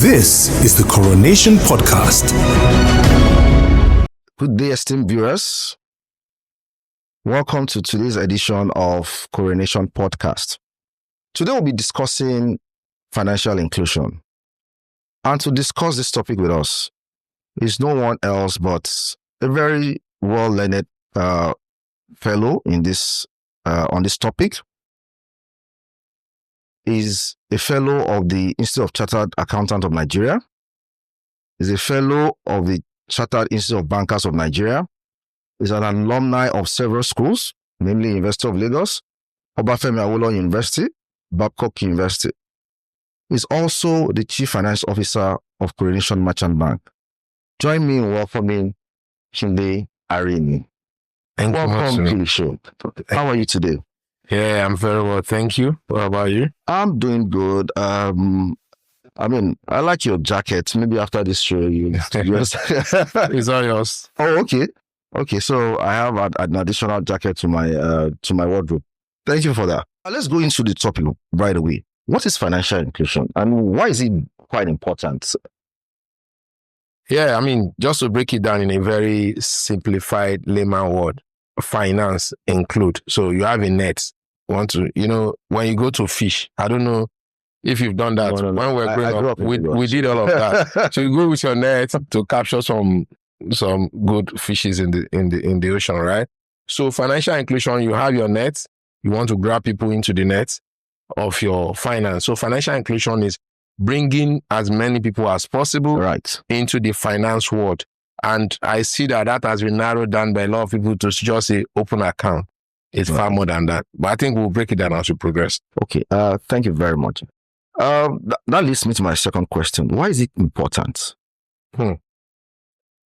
This is the Coronation Podcast. Good day, esteemed viewers. Welcome to today's edition of Coronation Podcast. Today we'll be discussing financial inclusion. And to discuss this topic with us is no one else but a very well-learned fellow in this on this topic. Is a fellow of the Institute of Chartered Accountants of Nigeria. Is a fellow of the Chartered Institute of Bankers of Nigeria. Is an alumni of several schools, namely University of Lagos, Obafemi Awolowo University, Babcock University. Is also the Chief Finance Officer of Coronation Merchant Bank. Join me in welcoming Tunde Arini. Welcome to the show. How are you today? Yeah, I'm very well, thank you. What about you? I'm doing good. I like your jacket. Maybe after this show, It's all yours. Oh, okay. Okay, so I have an additional jacket to my wardrobe. Thank you for that. Let's go into the topic right away. What is financial inclusion and why is it quite important? Yeah, just to break it down in a very simplified layman word, finance include. So you have a net. When you go to fish, I don't know if you've done that. No. When we're growing up, we did all of that. So you go with your net to capture some good fishes in the ocean, right? So financial inclusion, you have your net, you want to grab people into the net of your finance. So financial inclusion is bringing as many people as possible into the finance world. And I see that has been narrowed down by a lot of people to just say open account. It's far more than that. But I think we'll break it down as we progress. Okay. Thank you very much. That leads me to my second question. Why is it important?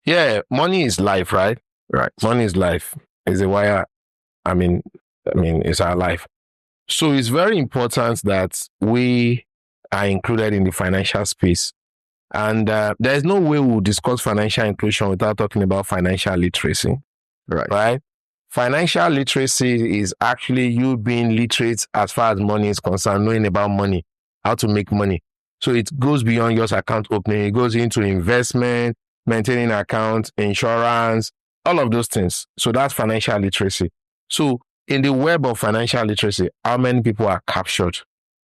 Yeah, money is life, right? Right. Money is life. It's a wire. It's our life. So it's very important that we are included in the financial space. And there's no way we'll discuss financial inclusion without talking about financial literacy. Right? Financial literacy is actually you being literate as far as money is concerned, knowing about money, how to make money. So it goes beyond just account opening. It goes into investment, maintaining accounts, insurance, all of those things. So that's financial literacy. So in the web of financial literacy, how many people are captured?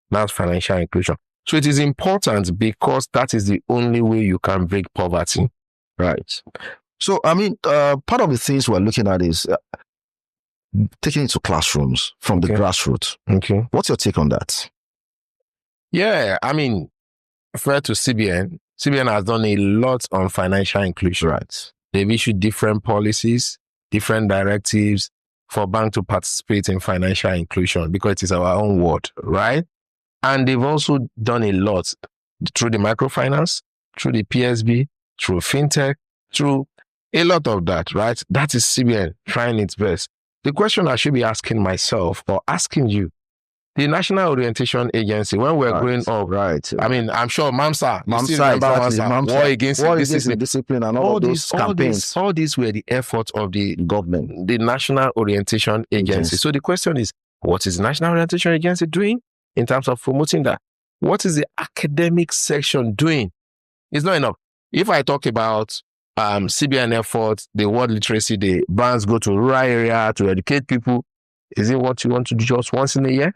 That's financial inclusion. So it is important because that is the only way you can break poverty. Right. So, part of the things we're looking at is taking it to classrooms from the grassroots. Okay. What's your take on that? Yeah, fair to CBN. CBN has done a lot on financial inclusion. Right. They've issued different policies, different directives for banks to participate in financial inclusion because it is our own world, right? And they've also done a lot through the microfinance, through the PSB, through fintech, through a lot of that, right? That is CBN trying its best. The question I should be asking myself or asking you, the National Orientation Agency, when we're growing up, I'm sure MAMSA, War Against Discipline and all those campaigns. All these were the efforts of the government, the National Orientation Agency. So the question is, what is the National Orientation Agency doing in terms of promoting that? What is the academic section doing? It's not enough. If I talk about CBN efforts, the world literacy, the banks go to rural area to educate people, is it what you want to do just once in a year?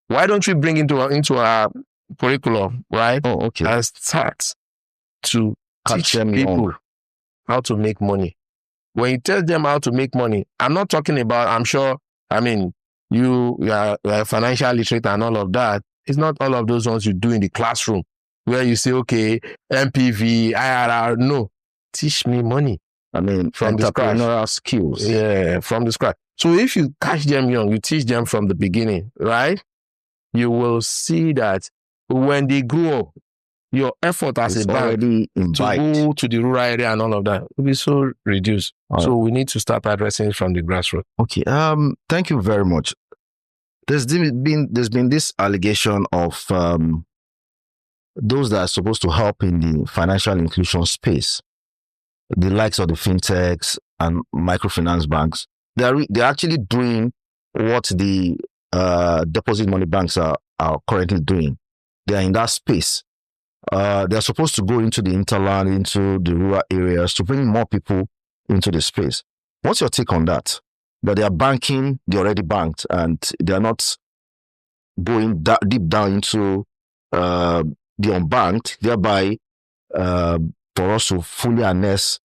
Why don't we bring into our curriculum, right? Oh, okay. And start to teach people how to make money. When you tell them how to make money, I'm not talking about, you are financial literate and all of that. It's not all of those ones you do in the classroom where you say, okay, MPV, IRR. No, teach me money. From the entrepreneurial skills. Yeah, from the scratch. So if you catch them young, you teach them from the beginning, right? You will see that when they grow up, your effort as a bank to go to the rural area and all of that will be so reduced. So we need to start addressing it from the grassroots. Okay. Thank you very much. There's been this allegation of those that are supposed to help in the financial inclusion space, the likes of the fintechs and microfinance banks. They're actually doing what the deposit money banks are currently doing. They are in that space. they're supposed to go into the hinterland, into the rural areas to bring more people into the space. What's your take on that? That they are banking the already banked and they are not going deep down into the unbanked, thereby for us to fully harness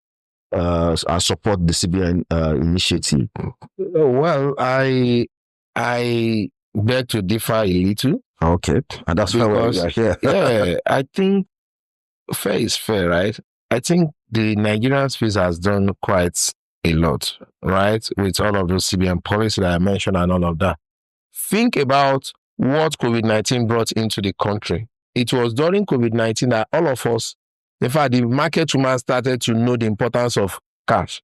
and support the CBN initiative. Well, I beg to differ a little. Okay, and that's why we are here. Yeah, I think fair is fair, right? I think the Nigerian space has done quite a lot, right? With all of those CBN policies that I mentioned and all of that. Think about what COVID-19 brought into the country. It was during COVID-19 that all of us, in fact, the market woman started to know the importance of cash.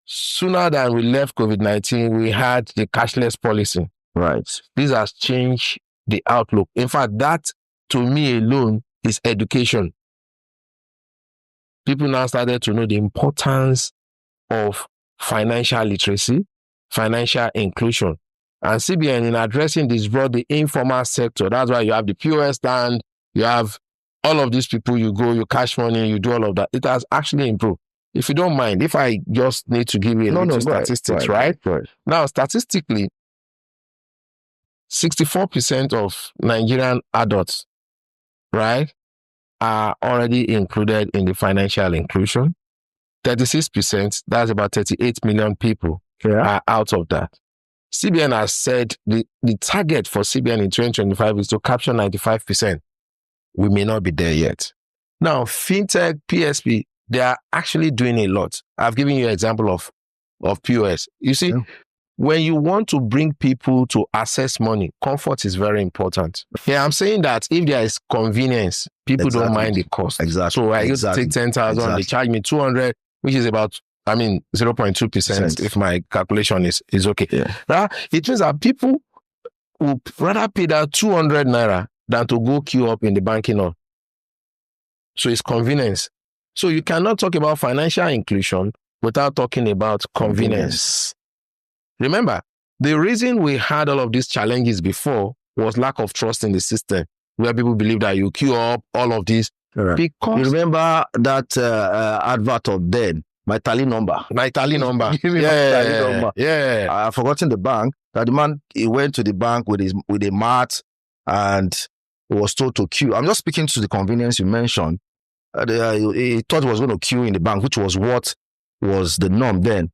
Sooner than we left COVID-19, we had the cashless policy. Right. This has changed the outlook. In fact, that to me alone is education. People now started to know the importance of financial literacy, financial inclusion. And CBN, in addressing this, brought the informal sector. That's why you have the POS stand, you have all of these people, you go, you cash money, you do all of that. It has actually improved. If you don't mind, if I just need to give you a little statistics, right? Now, statistically, 64% of Nigerian adults, right, are already included in the financial inclusion. 36%, that's about 38 million people, are out of that. CBN has said the target for CBN in 2025 is to capture 95%. We may not be there yet. Now, fintech, PSP, they are actually doing a lot. I've given you an example of POS. You see, when you want to bring people to access money, comfort is very important. Yeah, I'm saying that if there is convenience, people don't mind the cost. Exactly. So I used to take 10,000, they charge me 200, which is about 0.2% if my calculation is okay. Yeah. It means that people would rather pay that 200 naira than to go queue up in the banking hall. So it's convenience. So you cannot talk about financial inclusion without talking about convenience. Remember, the reason we had all of these challenges before was lack of trust in the system, where people believe that you queue up, all of this. Right. Because you remember that advert of then, my tally number. My tally number. Give me my tally number. Yeah. I've forgotten the bank. That the man, he went to the bank with a mat and he was told to queue. I'm just speaking to the convenience you mentioned. He thought he was going to queue in the bank, which was what was the norm then,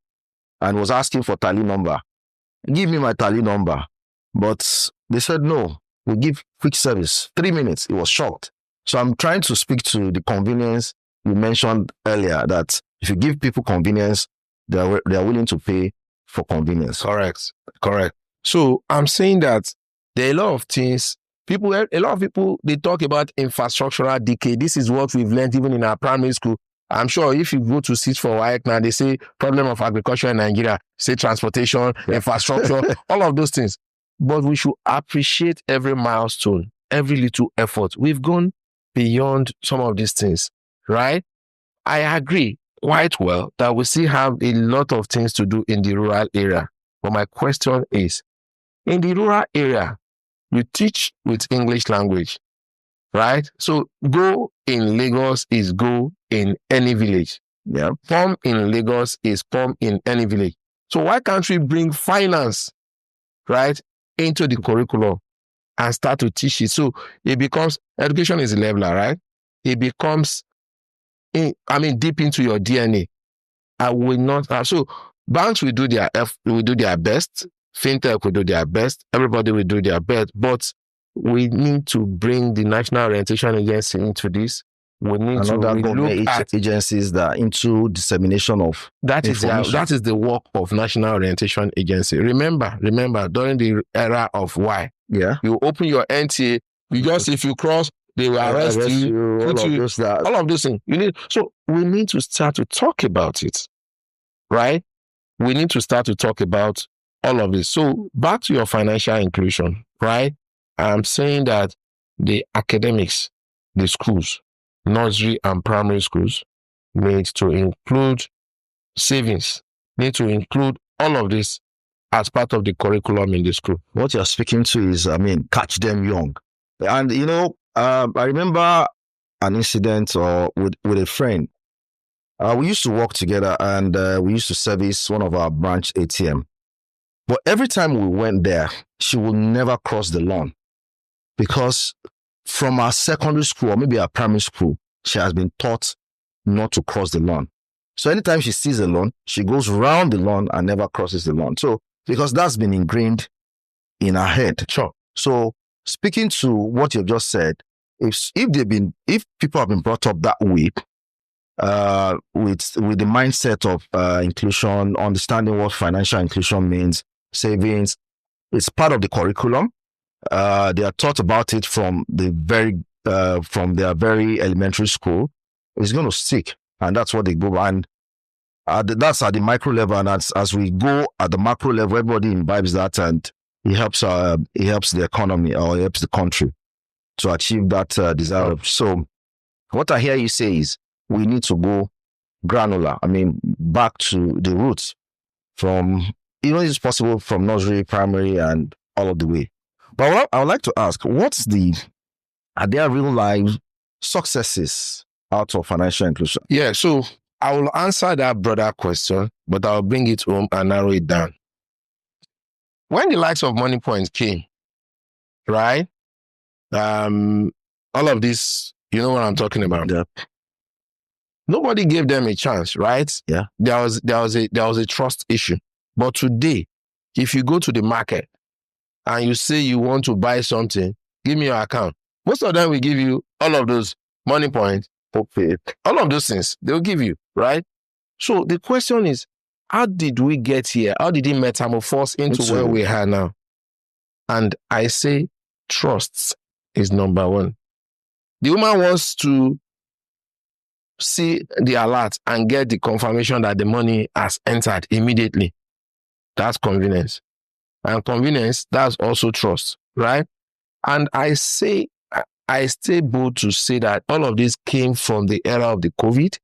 and was asking for tally number. Give me my tally number. But they said, no, we'll give quick service. 3 minutes. He was shocked. So I'm trying to speak to the convenience you mentioned earlier, that if you give people convenience, they are willing to pay for convenience. Correct. So I'm saying that there are a lot of things. A lot of people, they talk about infrastructural decay. This is what we've learned even in our primary school. I'm sure if you go to sit for WAEC now, they say problem of agriculture in Nigeria, say transportation, infrastructure, all of those things. But we should appreciate every milestone, every little effort. We've gone beyond some of these things, right? I agree quite well that we still have a lot of things to do in the rural area. But my question is, in the rural area, you teach with English language, right? So go in Lagos is go in any village. Yeah. Form in Lagos is form in any village. So why can't we bring finance, right, into the curriculum and start to teach it? So it becomes, education is a leveler, right? It becomes, deep into your DNA. I will not have, so banks will do their best. Fintech will do their best. Everybody will do their best. But we need to bring the National Orientation Agency into this. We need to look at agencies that into dissemination of that is the work of National Orientation Agency. Remember, during the era of Y, you open your NTA, if you cross, they will arrest you, all of those things. So we need to start to talk about it, right? We need to start to talk about all of this. So back to your financial inclusion, right? I'm saying that the academics, the schools, nursery and primary schools need to include savings, need to include all of this as part of the curriculum in the school. What you're speaking to is, catch them young. And, I remember an incident or with a friend. We used to work together, and we used to service one of our branch ATM. But every time we went there, she would never cross the lawn, because from our secondary school or maybe our primary school, she has been taught not to cross the lawn. So anytime she sees the lawn, she goes round the lawn and never crosses the lawn. So because that's been ingrained in her head. Sure. So speaking to what you've just said, if people have been brought up that way, with the mindset of inclusion, understanding what financial inclusion means, savings, it's part of the curriculum. They are taught about it from their very elementary school. It's going to stick, and that's what they go. And that's at the micro level, and as we go at the macro level, everybody imbibes that, and it helps the economy, or it helps the country to achieve that desire. So what I hear you say is we need to go granular. I mean, back to the roots, from it's possible from nursery, primary, and all of the way. But I would like to ask, are there real life successes out of financial inclusion? Yeah, so I will answer that broader question, but I'll bring it home and narrow it down. When the likes of Money Point came, right? All of this, you know what I'm talking about. Yeah. Nobody gave them a chance, right? Yeah. There was a trust issue. But today, if you go to the market and you say you want to buy something, give me your account. Most of them will give you all of those Money Point, all of those things they'll give you, right? So the question is, how did we get here? How did it metamorphose into where we are now? And I say trust is number one. The woman wants to see the alert and get the confirmation that the money has entered immediately. That's convenience. And convenience, that's also trust, right? And I stay bold to say that all of this came from the era of the COVID,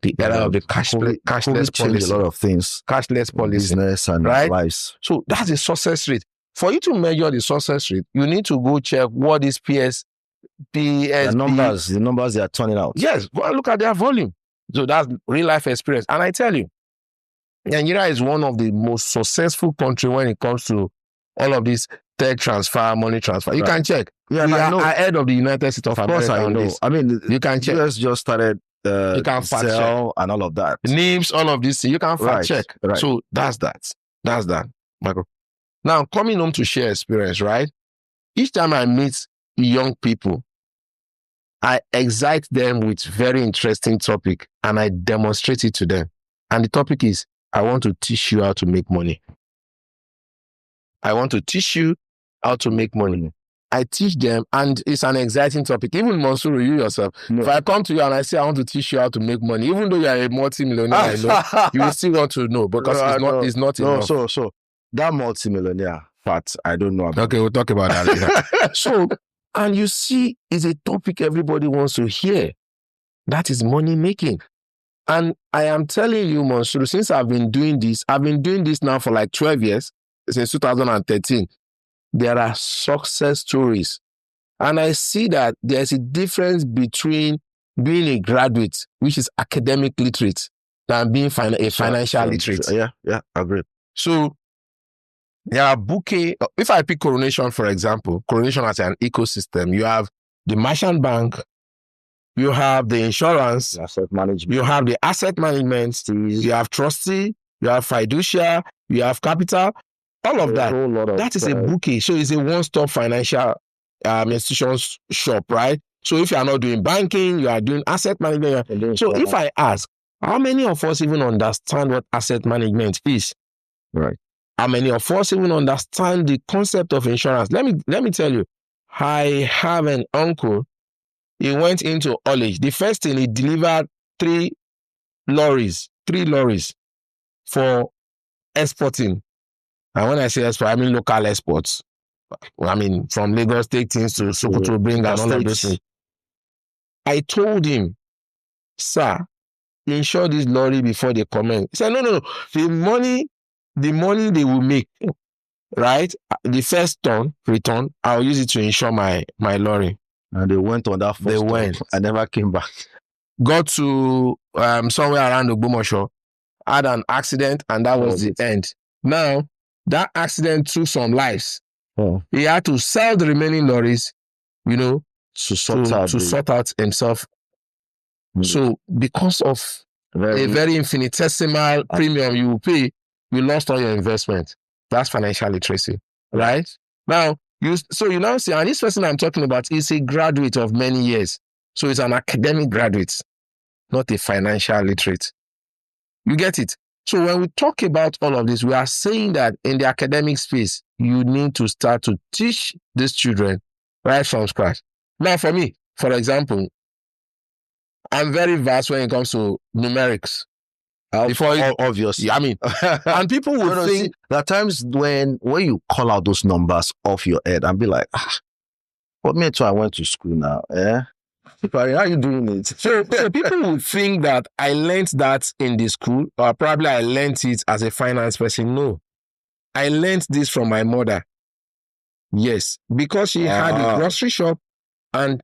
the era of the cashless policy. A lot of things. Cashless policy. Business and right? lives. So that's the success rate. For you to measure the success rate, you need to go check what is PSB. The numbers they are turning out. Yes, go and look at their volume. So that's real life experience. And I tell you, Nigeria is one of the most successful countries when it comes to all of this tech transfer, money transfer. You can check. Yeah, we are know. ahead of the United States of America. Of course, I know. This. I mean, you can check. US just started you can fact check and all of that. NIMS, all of this. You can fact check. Right. So that's that. That's that, Michael. Now, coming home to share experience, right? Each time I meet young people, I excite them with very interesting topic and I demonstrate it to them. And the topic is, I want to teach you how to make money. I want to teach you how to make money. I teach them, and it's an exciting topic. Even Monsuru, you yourself, if I come to you and I say I want to teach you how to make money, even though you are a multi-millionaire, I know, you will still want to know because it's not enough. So that multi-millionaire part, I don't know about. Okay, we'll talk about that later. So, and you see, it's a topic everybody wants to hear. That is money making. And I am telling you, Monsuru, since I've been doing this now for like 12 years, since 2013. There are success stories. And I see that there's a difference between being a graduate, which is academic literate, than being a financial literate. Yeah, agree. So there are bouquet. If I pick Coronation, for example, Coronation as an ecosystem, you have the merchant bank, you have the insurance, asset management, you have the asset management, you have trustee, you have fiduciary, you have capital. All of that, that is a bouquet. So it's a one-stop financial institutions shop, right? So if you are not doing banking, you are doing asset management. So if I ask, how many of us even understand what asset management is? Right. How many of us even understand the concept of insurance? Let me tell you, I have an uncle. He went into college. The first thing, he delivered 3 lorries for exporting. And when I say export, I mean local exports. I mean from Lagos, take things to Sokoto, bring and all of those things. I told him, sir, insure this lorry before they come in. He said, no. The money they will make, right? The first return, I'll use it to insure my lorry. And they went on that They first stop went. and never came back. Got to somewhere around Ogbomoso, had an accident, and that was the end. Now, that accident took some lives. Oh. He had to sell the remaining lorries, to sort out himself. So because of a very infinitesimal premium you will pay, you lost all your investment. That's financial literacy, right? Now, you now see, and this person I'm talking about is a graduate of many years. So he's an academic graduate, not a financial literate. You get it? So when we talk about all of this, we are saying that in the academic space, you need to start to teach these children right from scratch. Now, for me, for example, I'm very vast when it comes to numerics. Obviously. I mean, and people will think... See, there are times when you call out those numbers off your head and be like, but me too, I went to school now. How are you doing it? So people will think that I learned that in the school, or probably I learned it as a finance person. No, I learned this from my mother. Yes, because she had a grocery shop and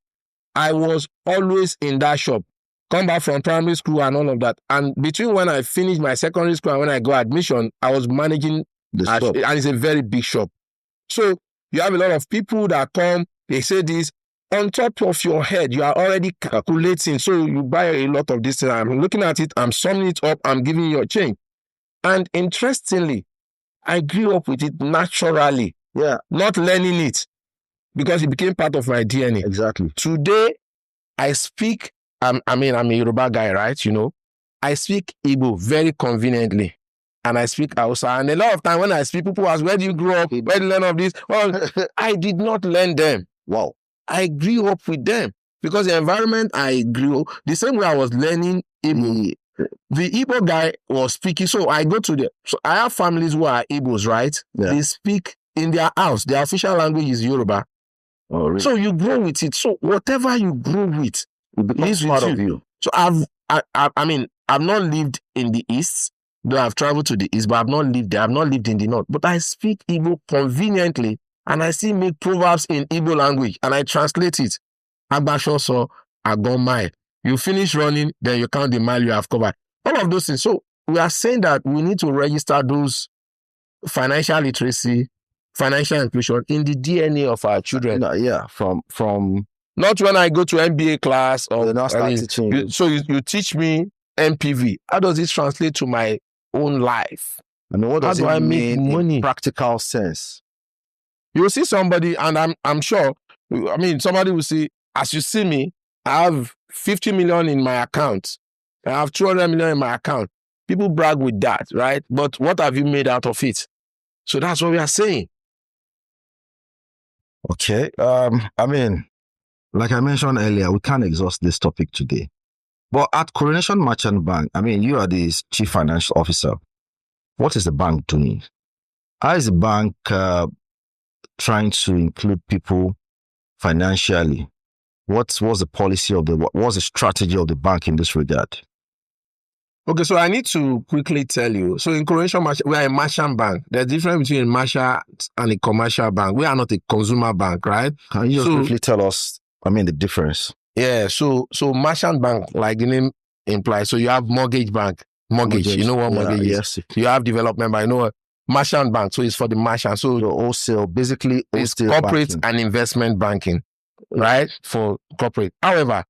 I was always in that shop. Come back from primary school and all of that. And between when I finished my secondary school and when I got admission, I was managing the shop. And it's a very big shop. So you have a lot of people that come, they say this. On top of your head, you are already calculating. So you buy a lot of this. I'm looking at it, I'm summing it up, I'm giving you a change. And interestingly, I grew up with it naturally. Yeah. Not learning it because it became part of my DNA. Exactly. Today, I speak, I'm a Yoruba guy, right? I speak Igbo very conveniently. And I speak Hausa. And a lot of time when I speak, people ask, where do you grow up? Where do you learn of this? Well, I did not learn them. Wow. I grew up with them because the environment I grew up, the same way I was learning Igbo. The Igbo guy was speaking. So I have families who are Igbos, right? Yeah. They speak in their house. Their official language is Yoruba. Oh, really? So you grow with it. So whatever you grow with, it becomes part of you. So I've not lived in the East, though I've traveled to the East, but I've not lived there. I've not lived in the North. But I speak Igbo conveniently. And I still make proverbs in Igbo language and I translate it. Agbashoso, Agomai. You finish running, then you count the mile you have covered. All of those things. So we are saying that we need to register those financial literacy, financial inclusion in the DNA of our children. Yeah, from not when I go to MBA class or you teach me MPV. How does it translate to my own life? I mean, what does How do I make money? In practical sense? You will see somebody, and I'm sure, somebody will see, as you see me, I have 50 million in my account. I have 200 million in my account. People brag with that, right? But what have you made out of it? So that's what we are saying. Okay. Like I mentioned earlier, we can't exhaust this topic today. But at Coronation Merchant Bank, you are the chief financial officer. What is the bank doing? How is the bank trying to include people financially? What's the policy what's the strategy of the bank in this regard? Okay, so I need to quickly tell you. So in Coronation Merchant, we are a merchant bank. There's a difference between a merchant and a commercial bank. We are not a consumer bank, right? Can you just briefly tell us, the difference? Yeah, so merchant bank, like the name implies. So you have mortgage bank, mortgage. You know what mortgage is? Yes. You have development bank. You know what? Merchant bank, so it's for the merchant. So wholesale, basically it's corporate banking and investment banking, right? For corporate. However,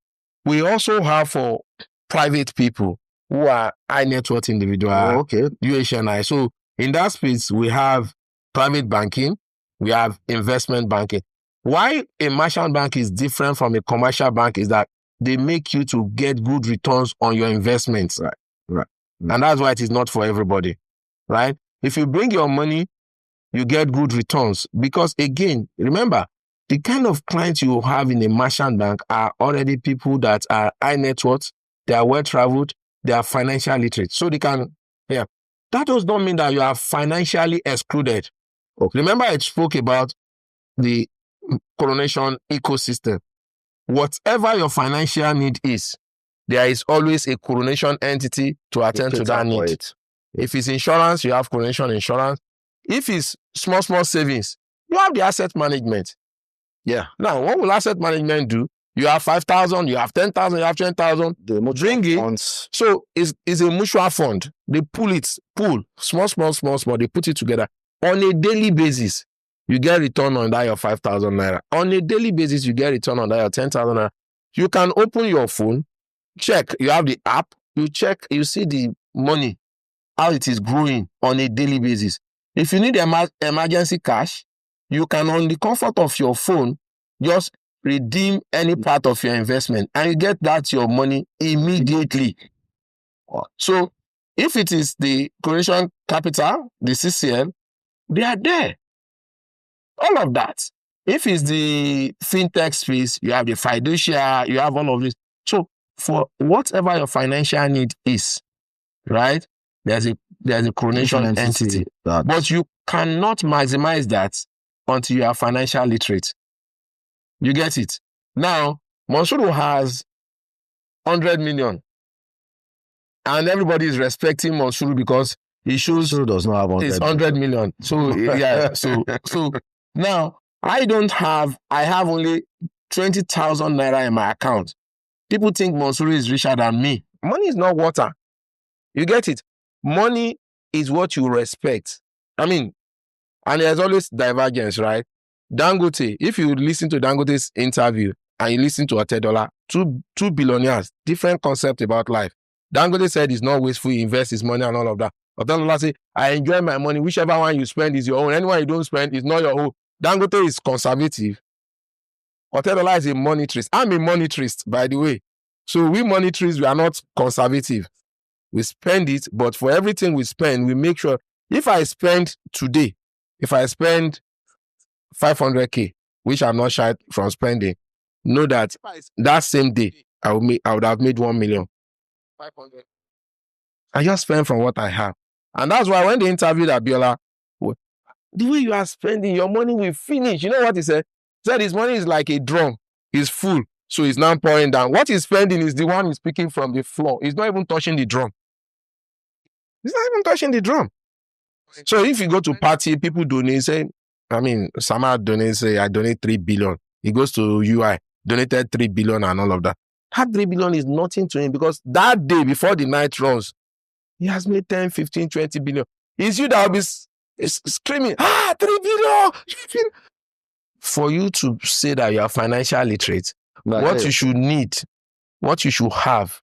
we also have for private people who are high net worth individual, UHNI. So in that space, we have private banking, we have investment banking. Why a merchant bank is different from a commercial bank is that they make you to get good returns on your investments. Right. And that's why it is not for everybody, right? If you bring your money, you get good returns. Because again, remember, the kind of clients you have in a merchant bank are already people that are high net worth, they are well-traveled, they are financially literate. So they can, That does not mean that you are financially excluded. Okay. Remember I spoke about the Coronation ecosystem. Whatever your financial need is, there is always a Coronation entity to attend to that need. If it's insurance, you have Coronation Insurance. If it's small savings, you have the asset management. Yeah. Now, what will asset management do? You have 5,000, you have 10,000, you have 20,000. Bring it. So it's a mutual fund. They pool, small. They put it together on a daily basis. You get return on that your 5,000 naira. On a daily basis, you get return on that your 10,000 naira. You can open your phone, check. You have the app. You check. You see the money, how it is growing on a daily basis. If you need emergency cash, you can, on the comfort of your phone, just redeem any part of your investment and you get that your money immediately. So if it is the Coronation Capital, the CCL, they are there. All of that. If it's the fintech space, you have the fiduciary, you have all of this. So for whatever your financial need is, right, there's a Coronation entity. But you cannot maximize that until you are financial literate. You get it? Now, Monsuru has 100 million. And everybody is respecting Monsuru because he shows does not have 100 million. So, yeah. So now, I have only 20,000 naira in my account. People think Monsuru is richer than me. Money is not water. You get it? Money is what you respect. I mean, and there's always divergence, right? Dangote, if you listen to Dangote's interview and you listen to Otedola, two billionaires, different concept about life. Dangote said he's not wasteful, he invests his money and all of that. Otedola said, I enjoy my money. Whichever one you spend is your own. Anyone you don't spend is not your own. Dangote is conservative. Otedola is a monetarist. I'm a monetarist, by the way. So we monetarists, we are not conservative. We spend it, but for everything we spend, we make sure, if I spend today, if I spend 500K, which I'm not shy from spending, know that that same day, I would have made 1 million. 500. I just spend from what I have. And that's why when they interviewed Abiola, the way you are spending, your money will finish. You know what he said? He said his money is like a drum. It's full. So it's now pouring down. What he's spending is the one he's picking from the floor. He's not even touching the drum. He's not even touching the drum. So if you go to party, people donate, say, Sama donates, say, I donate 3 billion. He goes to UI, donated 3 billion and all of that. That 3 billion is nothing to him because that day before the night runs, he has made 10, 15, 20 billion. It's you that will be screaming, 3 billion, 3 billion. For you to say that you are financial literate, what you should need, what you should have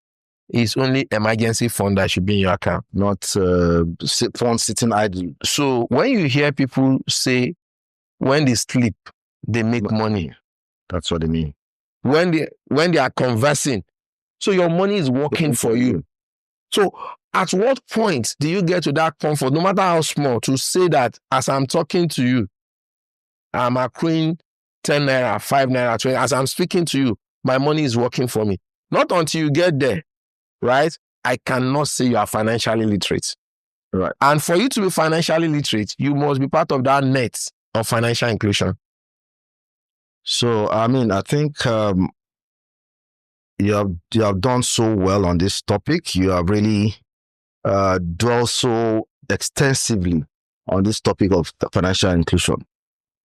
is only emergency fund that should be in your account. Not fund sitting idle. So when you hear people say, when they sleep, they make money. That's what they mean. When they are conversing, so your money is working for you. So at what point do you get to that comfort, no matter how small, to say that as I'm talking to you, I'm accruing 10 naira, 5 naira, 20, as I'm speaking to you, my money is working for me. Not until you get there, right? I cannot say you are financially literate. Right. And for you to be financially literate, you must be part of that net of financial inclusion. So, I think you have done so well on this topic. You have really dwelled so extensively on this topic of financial inclusion.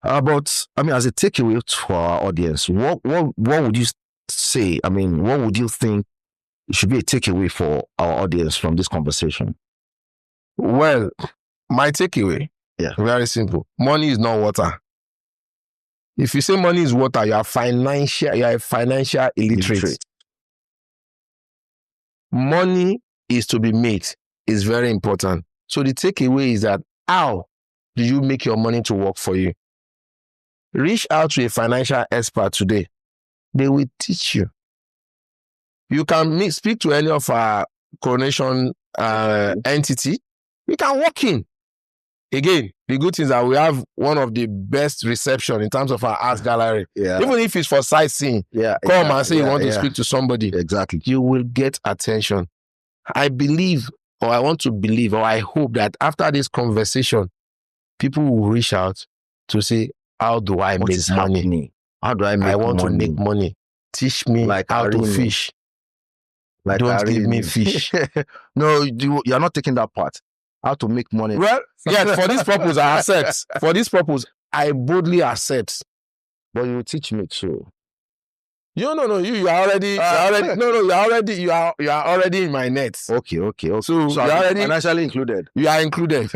But as a takeaway for our audience, what would you say? What would you think should be a takeaway for our audience from this conversation? Well, my takeaway, very simple. Money is not water. If you say money is water, you are a financial illiterate. Money is to be made. It's very important. So the takeaway is that how do you make your money to work for you? Reach out to a financial expert today. They will teach you. You can speak to any of our Coronation entity. You can walk in. Again, the good thing is that we have one of the best reception in terms of our art gallery. Yeah. Even if it's for sightseeing, come and say you want to speak to somebody. Exactly. You will get attention. I believe, or I want to believe, or I hope that after this conversation, people will reach out to say, how do I make money? Happening? How do I make money? I want to make money. Teach me how to fish. Don't give me fish. No, you're not taking that part. How to make money. Well, yes, for this purpose, I accept. For this purpose, I boldly accept. But you will teach me too. You no, you are already, you are already in my net. Okay. So So you are I'm already financially included. You are included.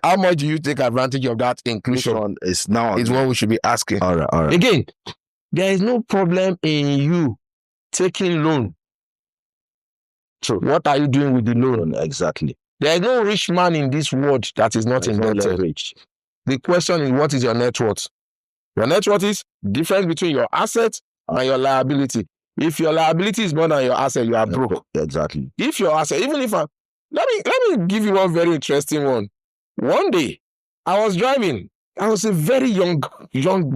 How much do you take advantage of that Which inclusion? one is now? Is what we should be asking. All right. Again, there is no problem in you taking loan. True. What are you doing with the loan? Exactly. There is no rich man in this world that is not It's not indebted. leverage. The question is, what is your net worth? Your net worth is difference between your asset and your liability. If your liability is more than your asset, you are broke. Exactly. If your asset, even if let me give you one very interesting one. One day, I was driving. I was a very young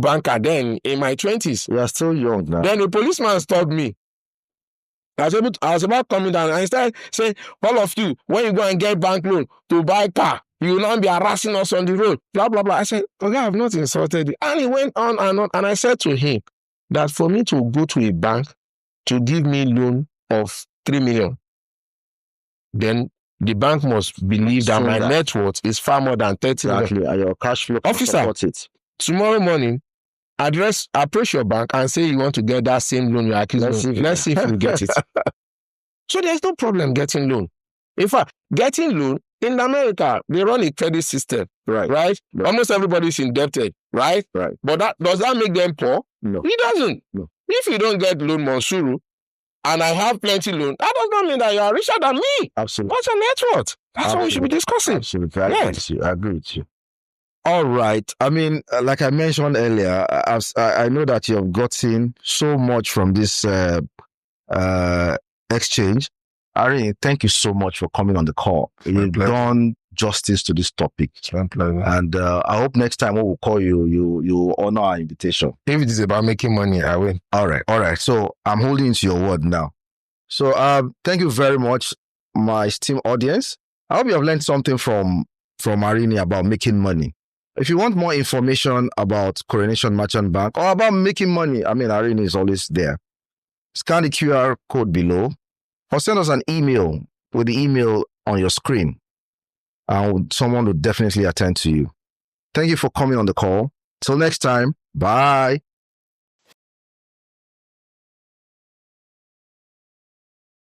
banker then, in my 20s. We are still young now. Then a policeman stopped me. I was about coming down, and he started saying, all of you, when you go and get bank loan to buy car, you will not be harassing us on the road, blah, blah, blah. I said, okay, I have not insulted you. And he went on and on. And I said to him that for me to go to a bank to give me loan of 3 million, then the bank must believe that my net worth is far more than 30 million. Exactly. And your cash flow Officer, support it. Tomorrow morning, approach your bank and say you want to get that same loan you're accusing. Let's see if you get it. So there's no problem getting loan. In fact, getting loan in America, they run a credit system, right? Almost everybody's indebted, right? But does that make them poor? No. It doesn't. No. If you don't get loan, Monsuru, and I have plenty loan, that does not mean that you are richer than me. Absolutely. What's your net worth? That's what we should be discussing. Absolutely. I agree with you. All right. I mean, like I mentioned earlier, I know that you have gotten so much from this exchange. Ari, thank you so much for coming on the call. You've done justice to this topic. It's my pleasure. And I hope next time when we call you, you honor our invitation. If it is about making money, I will. All right. So I'm holding to your word now. So thank you very much, my esteemed audience. I hope you have learned something from Arini about making money. If you want more information about Coronation Merchant Bank or about making money, I mean, Arini is always there. Scan the QR code below or send us an email with the email on your screen. And someone will definitely attend to you. Thank you for coming on the call. Till next time, bye.